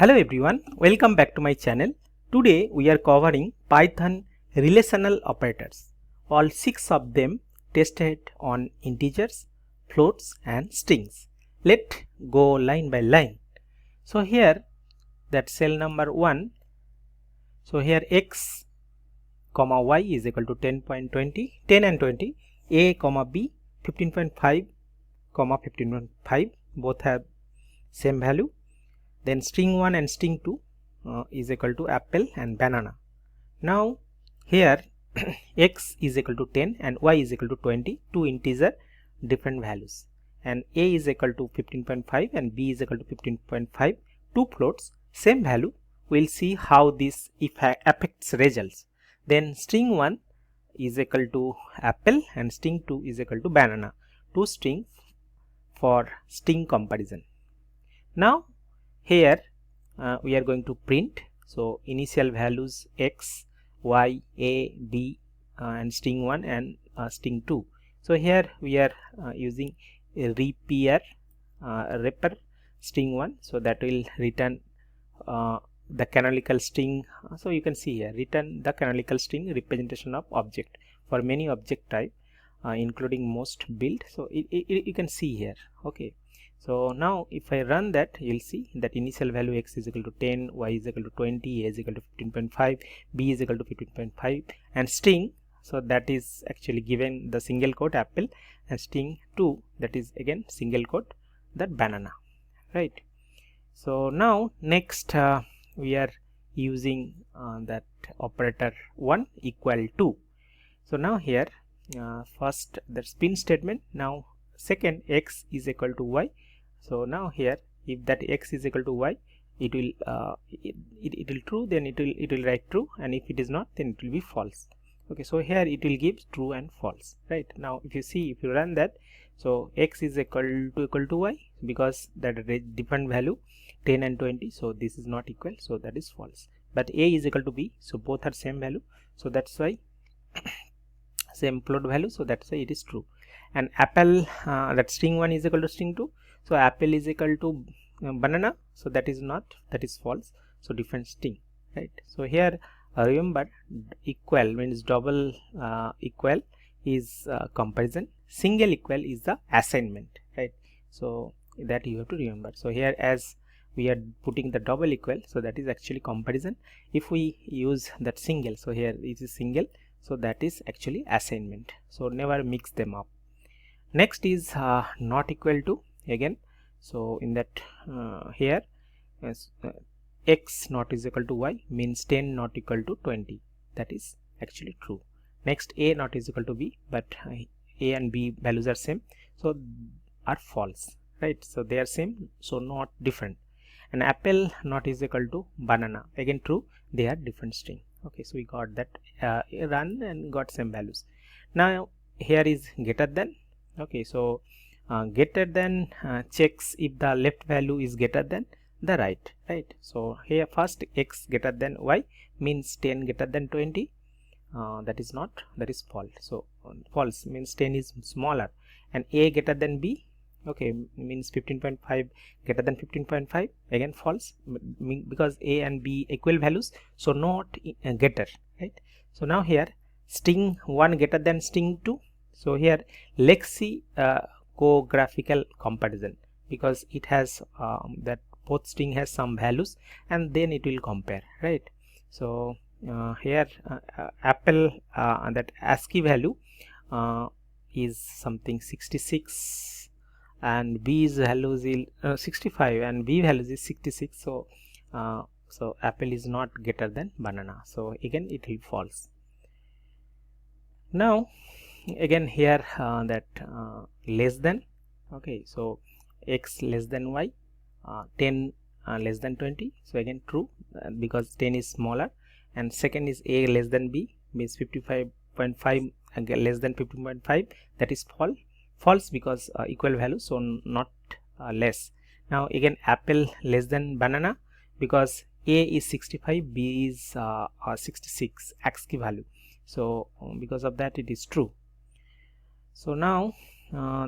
Hello everyone, welcome back to my channel. Today we are covering Python relational operators. All 6 of them tested on integers, floats and strings. Let's go line by line. So here that cell number 1, so here x comma y is equal to 10.20, 10 and 20, a comma b 15.5 comma 15.5, both have same value. Then string 1 and string 2 is equal to apple and banana. Now here x is equal to 10 and y is equal to 20, two integer different values, and a is equal to 15.5 and b is equal to 15.5, two floats same value. We'll see how this affects results. Then string 1 is equal to apple and string 2 is equal to banana, two string for string comparison. Now here we are going to print, so initial values x, y, a, b and string 1 and string 2. So here we are using a wrapper string 1, so that will return the canonical string. So you can see here, return the canonical string representation of object for many object type including most build. So you can see here. Okay, so now if I run that, you'll see that initial value x is equal to 10, y is equal to 20, a is equal to 15.5, b is equal to 15.5 and string, so that is actually given the single quote apple, and string 2, that is again single quote that banana, right? So now next we are using that operator 1 equal to. So now here first the spin statement, now second x is equal to y. So now here if that x is equal to y, it will it will true, then it will write true, and if it is not, then it will be false. Okay, so here it will give true and false, right? Now if you see, if you run that, so x is equal to y, because that different value 10 and 20, so this is not equal, so that is false. But a is equal to b, so both are same value, so that's why same float value, so that's why it is true. And apple, that string 1 is equal to string 2, so apple is equal to banana, so that is not, that is false, so different string, right? So here remember, equal means double equal is comparison, single equal is the assignment, right? So that you have to remember. So here as we are putting the double equal, so that is actually comparison. If we use that single, so here it is single, so that is actually assignment, so never mix them up. Next is not equal to again. So in that here x not is equal to y means 10 not equal to 20, that is actually true. Next a not is equal to b, but a and b values are same, so are false, right? So they are same, so not different. And apple not is equal to banana, again true, they are different string. Okay, so we got that run and got same values. Now here is greater than. Okay, so greater than checks if the left value is greater than the right, right? So here first x greater than y means 10 greater than 20, that is not, that is false. So false means 10 is smaller. And a greater than b, okay, means 15.5 greater than 15.5, again false, because a and b equal values, so not greater, right? So now here string 1 greater than string 2, so here let's see co-graphical comparison, because it has that both string has some values and then it will compare, right? So here apple that ASCII value is something 66 and b's values is 65 and b values is 66, so so apple is not greater than banana, so again it will false. Now again here that less than. Okay, so x less than y, 10 less than 20, so again true, because 10 is smaller. And second is a less than b, means 55.5 less than 15.5, that is false, because equal value, so not less. Now again apple less than banana, because a is 65, b is 66 ASCII value, so because of that it is true. So now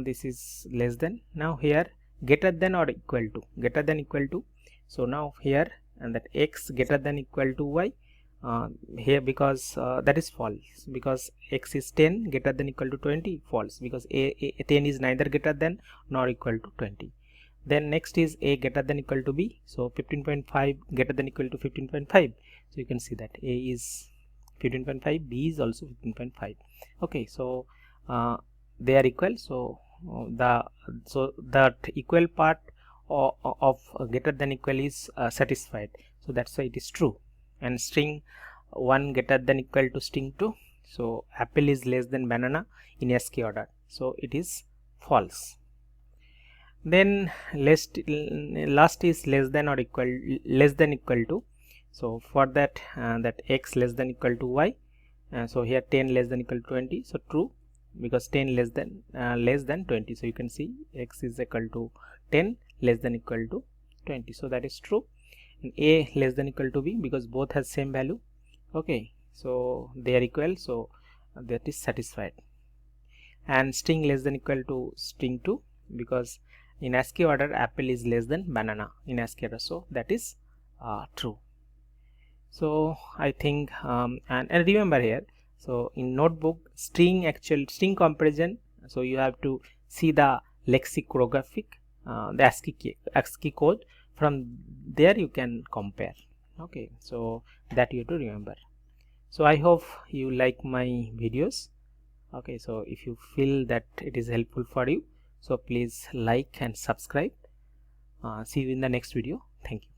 this is less than. Now here greater than or equal to, greater than equal to. So now here and that x greater than equal to y, here because that is false, because x is 10 greater than equal to 20, false, because a 10 is neither greater than nor equal to 20. Then next is a greater than equal to b, so 15.5 greater than equal to 15.5, so you can see that a is 15.5, b is also 15.5. okay, so they are equal, so that equal part of greater than equal is satisfied, so that's why it is true. And string 1 greater than equal to string 2, so apple is less than banana in ASCII order, so it is false. Then last is less than equal to, so for that that x less than equal to y, so here 10 less than equal to 20, so true, because 10 less than 20, so you can see x is equal to 10 less than equal to 20, so that is true. And a less than equal to b, because both has same value, okay, so they are equal, so that is satisfied. And string less than equal to string 2, because in ASCII order apple is less than banana in ASCII order, so that is true. So I think and remember here, so in notebook string comparison, so you have to see the lexicographic, the ASCII code, from there you can compare, okay, so that you have to remember. So I hope you like my videos, okay, so if you feel that it is helpful for you, so please like and subscribe. See you in the next video. Thank you.